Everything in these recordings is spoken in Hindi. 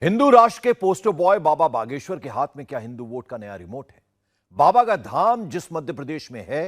हिंदू राष्ट्र के पोस्टर बॉय बाबा बागेश्वर के हाथ में क्या हिंदू वोट का नया रिमोट है? बाबा का धाम जिस मध्य प्रदेश में है,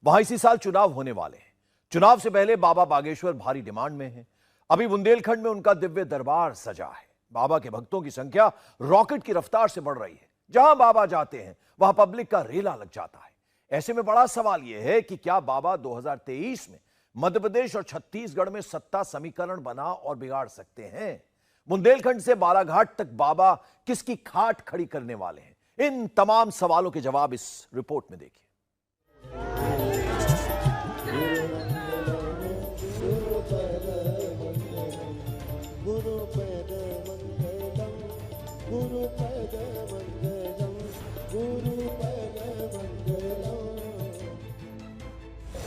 वहां इसी साल चुनाव होने वाले हैं। चुनाव से पहले बाबा बागेश्वर भारी डिमांड में है। अभी बुंदेलखंड में उनका दिव्य दरबार सजा है। बाबा के भक्तों की संख्या रॉकेट की रफ्तार से बढ़ रही है। जहां बाबा जाते हैं वहां पब्लिक का रेला लग जाता है। ऐसे में बड़ा सवाल यह है कि क्या बाबा 2023 में मध्य प्रदेश और छत्तीसगढ़ में सत्ता समीकरण बना और बिगाड़ सकते हैं? बुंदेलखंड से बालाघाट तक बाबा किसकी खाट खड़ी करने वाले हैं? इन तमाम सवालों के जवाब इस रिपोर्ट में देखिए।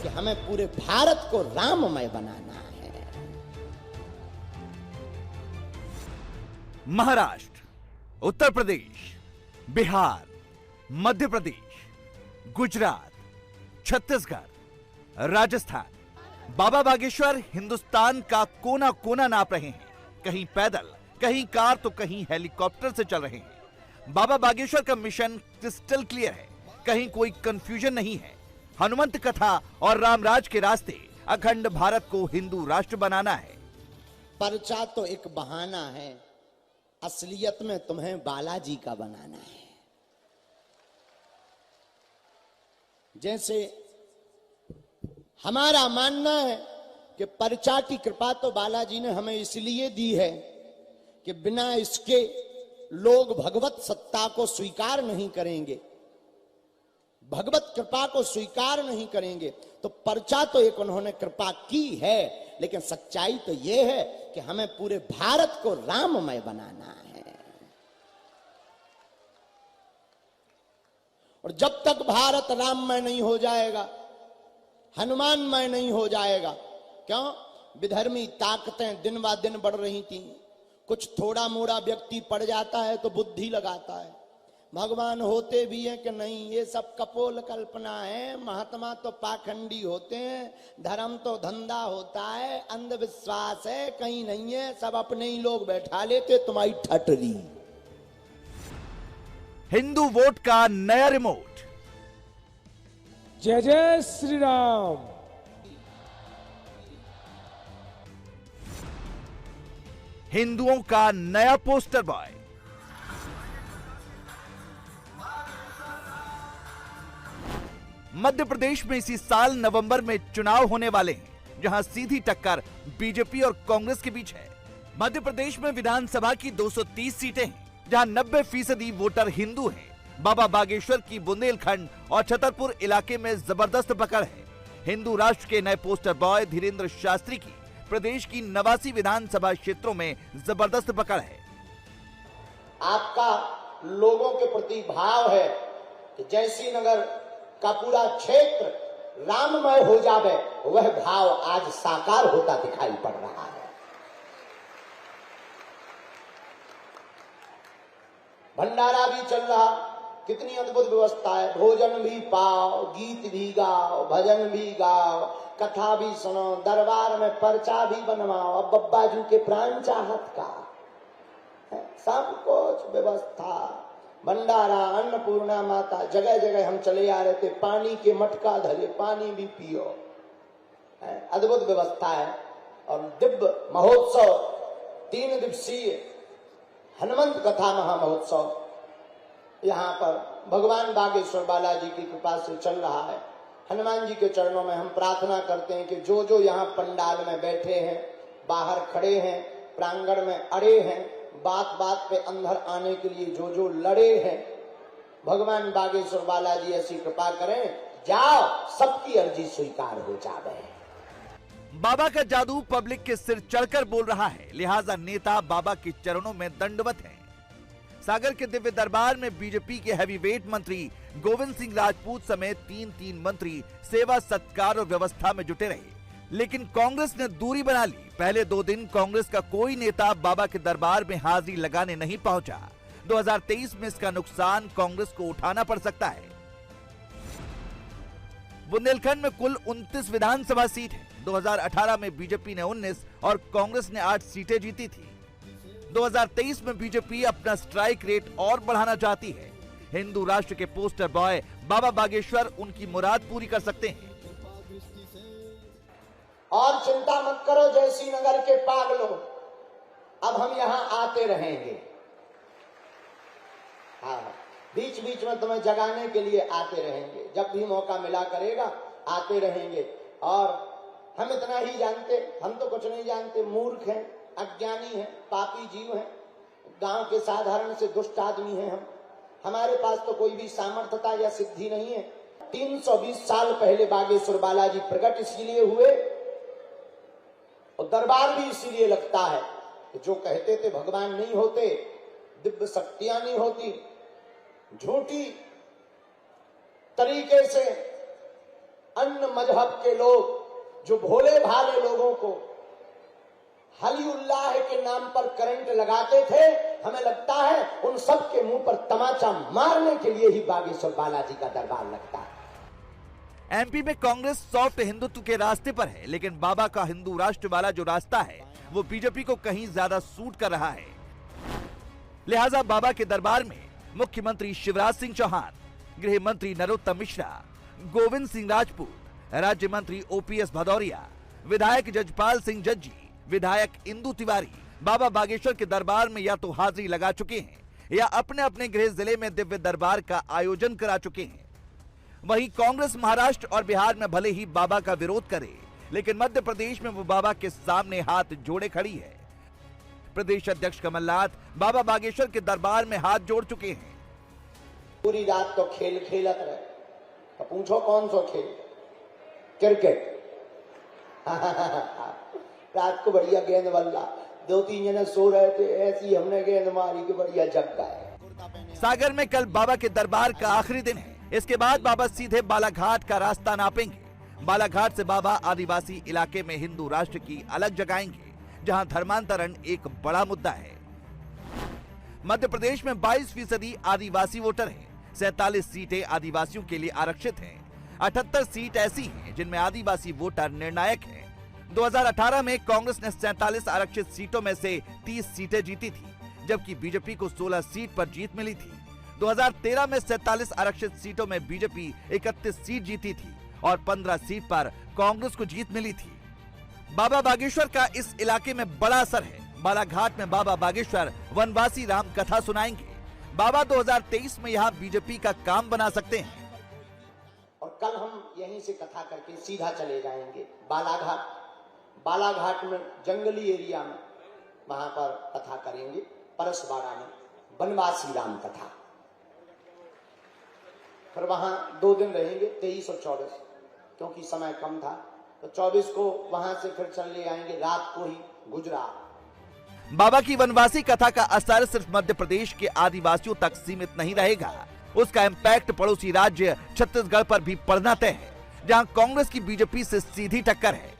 कि हमें पूरे भारत को राममय बनाना है। महाराष्ट्र, उत्तर प्रदेश, बिहार, मध्य प्रदेश, गुजरात, छत्तीसगढ़, राजस्थान, बाबा बागेश्वर हिंदुस्तान का कोना कोना नाप रहे हैं। कहीं पैदल, कहीं कार तो कहीं हेलीकॉप्टर से चल रहे हैं। बाबा बागेश्वर का मिशन क्रिस्टल क्लियर है, कहीं कोई कंफ्यूजन नहीं है। हनुमंत कथा और रामराज के रास्ते अखंड भारत को हिंदू राष्ट्र बनाना है। पर्चा तो एक बहाना है, असलियत में तुम्हें बालाजी का बनाना है। जैसे हमारा मानना है कि पर्चा की कृपा तो बालाजी ने हमें इसलिए दी है कि बिना इसके लोग भगवत सत्ता को स्वीकार नहीं करेंगे, भगवत कृपा को स्वीकार नहीं करेंगे। तो पर्चा तो एक उन्होंने कृपा की है, लेकिन सच्चाई तो यह है कि हमें पूरे भारत को राममय बनाना है। और जब तक भारत राममय नहीं हो जाएगा, हनुमानमय नहीं हो जाएगा, क्यों? विधर्मी ताकतें दिन ब दिन बढ़ रही थी। कुछ थोड़ा मोड़ा व्यक्ति पड़ जाता है तो बुद्धि लगाता है, भगवान होते भी हैं कि नहीं, ये सब कपोल कल्पना है, महात्मा तो पाखंडी होते हैं, धर्म तो धंधा होता है, अंधविश्वास है, कहीं नहीं है, सब अपने ही लोग बैठा लेते, तुम्हारी ठटरी। हिंदू वोट का नया रिमोट। जय जय श्री राम। हिंदुओं का नया पोस्टर बॉय। मध्य प्रदेश में इसी साल नवंबर में चुनाव होने वाले हैं, जहां सीधी टक्कर बीजेपी और कांग्रेस के बीच है। मध्य प्रदेश में विधानसभा की 230 सीटें हैं, जहां 90% वोटर हिंदू हैं। बाबा बागेश्वर की बुंदेलखंड और छतरपुर इलाके में जबरदस्त पकड़ है। हिंदू राष्ट्र के नए पोस्टर बॉय धीरेन्द्र शास्त्री की प्रदेश की 89 विधानसभा क्षेत्रों में जबरदस्त पकड़ है। आपका लोगों के प्रति भाव है कि जैसी नगर का पूरा क्षेत्र राममय हो जावे, वह भाव आज साकार होता दिखाई पड़ रहा है। भंडारा भी चल रहा, कितनी अद्भुत व्यवस्था है। भोजन भी पाओ, गीत भी गाओ, भजन भी गाओ, कथा भी सुनो, दरबार में पर्चा भी बनवाओ। अब बब्बा जी के प्राण चाहत का सब कुछ व्यवस्था, भंडारा, अन्नपूर्णा माता, जगह जगह हम चले आ रहे थे, पानी के मटका धरे, पानी भी पियो, अद्भुत व्यवस्था है। और दिव्य महोत्सव, 3 दिवसीय हनुमंत कथा महामहोत्सव यहाँ पर भगवान बागेश्वर बालाजी की कृपा से चल रहा है। हनुमान जी के चरणों में हम प्रार्थना करते हैं कि जो जो यहाँ पंडाल में बैठे हैं, बाहर खड़े हैं, प्रांगण में अड़े हैं, बात बात पे अंदर आने के लिए जो जो लड़े हैं, भगवान बागेश्वर बालाजी ऐसी कृपा करें, जाओ सबकी अर्जी स्वीकार हो जावे। बाबा का जादू पब्लिक के सिर चढ़कर बोल रहा है, लिहाजा नेता बाबा के चरणों में दंडवत है। सागर के दिव्य दरबार में बीजेपी के हैवीवेट मंत्री गोविंद सिंह राजपूत समेत 3 मंत्री सेवा सत्कार और व्यवस्था में जुटे रहे, लेकिन कांग्रेस ने दूरी बना ली। पहले 2 दिन कांग्रेस का कोई नेता बाबा के दरबार में हाजिरी लगाने नहीं पहुंचा। 2023 में इसका नुकसान कांग्रेस को उठाना पड़ सकता है। बुंदेलखंड में कुल 29 विधानसभा सीट है। 2018 में बीजेपी ने 19 और कांग्रेस ने 8 सीटें जीती थी। 2023 में बीजेपी अपना स्ट्राइक रेट और बढ़ाना चाहती है। हिंदू राष्ट्र के पोस्टर बॉय बाबा बागेश्वर उनकी मुराद पूरी कर सकते हैं। और चिंता मत करो जयसिंह नगर के पागलों, अब हम यहां आते रहेंगे। हाँ, बीच बीच में तुम्हें जगाने के लिए आते रहेंगे, जब भी मौका मिला करेगा आते रहेंगे। और हम इतना ही जानते, हम तो कुछ नहीं जानते, मूर्ख हैं, अज्ञानी हैं, पापी जीव हैं, गांव के साधारण से दुष्ट आदमी हैं हम। हमारे पास तो कोई भी सामर्थ्यता या सिद्धि नहीं है। 320 साल पहले बागेश्वर बालाजी प्रकट इसीलिए हुए और दरबार भी इसीलिए लगता है कि जो कहते थे भगवान नहीं होते, दिव्य शक्तियां नहीं होती, झूठी तरीके से अन्य मजहब के लोग जो भोले भाले लोगों को हली उल्लाह के नाम पर करंट लगाते थे, हमें लगता है उन सब के मुंह पर तमाचा मारने के लिए ही बागेश्वर बालाजी का दरबार लगता है। एमपी में कांग्रेस सॉफ्ट हिंदुत्व के रास्ते पर है, लेकिन बाबा का हिंदू राष्ट्र वाला जो रास्ता है वो बीजेपी को कहीं ज्यादा सूट कर रहा है। लिहाजा बाबा के दरबार में मुख्यमंत्री शिवराज सिंह चौहान, गृह मंत्री नरोत्तम मिश्रा, गोविंद सिंह राजपूत, राज्य मंत्री ओपीएस भदौरिया, विधायक जजपाल सिंह जज्जी, विधायक इंदु तिवारी बाबा बागेश्वर के दरबार में या तो हाजिरी लगा चुके हैं या अपने अपने गृह जिले में दिव्य दरबार का आयोजन करा चुके हैं। वहीं कांग्रेस महाराष्ट्र और बिहार में भले ही बाबा का विरोध करे, लेकिन मध्य प्रदेश में वो बाबा के सामने हाथ जोड़े खड़ी है। प्रदेश अध्यक्ष कमलनाथ बाबा बागेश्वर के दरबार में हाथ जोड़ चुके हैं। पूरी रात तो खेल खेलत रहे, तो पूछो कौन सा खेल? क्रिकेट। रात को बढ़िया गेंद बल्ला, 2-3 जने सो रहे थे, ऐसी हमने गेंद मारी कि बढ़िया जग गए। सागर में कल बाबा के दरबार का आखिरी दिन है। इसके बाद बाबा सीधे बालाघाट का रास्ता नापेंगे। बालाघाट से बाबा आदिवासी इलाके में हिंदू राष्ट्र की अलग जगाएंगे, जहां धर्मांतरण एक बड़ा मुद्दा है। मध्य प्रदेश में 22% आदिवासी वोटर हैं। 47 सीटें आदिवासियों के लिए आरक्षित हैं। 78 सीट ऐसी हैं जिनमें आदिवासी वोटर निर्णायक हैं। 2018 में कांग्रेस ने 47 आरक्षित सीटों में से 30 सीटें जीती थी, जबकि बीजेपी को 16 सीट पर जीत मिली थी। 2013 में 47 आरक्षित सीटों में बीजेपी 31 सीट जीती थी और 15 सीट पर कांग्रेस को जीत मिली थी। बाबा बागेश्वर का इस इलाके में बड़ा असर है। बालाघाट में बाबा बागेश्वर वनवासी राम कथा सुनाएंगे। बाबा 2023 में यहाँ बीजेपी का काम बना सकते हैं। और कल हम यहीं से कथा करके सीधा चले जाएंगे बालाघाट। बालाघाट में जंगली एरिया में वहां पर कथा करेंगे। परसबाड़ा में वनवासी राम कथा। फिर वहां 2 दिन रहेंगे, 23 और 24, क्योंकि समय कम था, तो 24 को वहां से फिर चले आएंगे रात को ही गुजरात। बाबा की वनवासी कथा का असर सिर्फ मध्य प्रदेश के आदिवासियों तक सीमित नहीं रहेगा। उसका इम्पैक्ट पड़ोसी राज्य छत्तीसगढ़ पर भी पड़ना तय है, जहां कांग्रेस की बीजेपी से सीधी टक्कर है।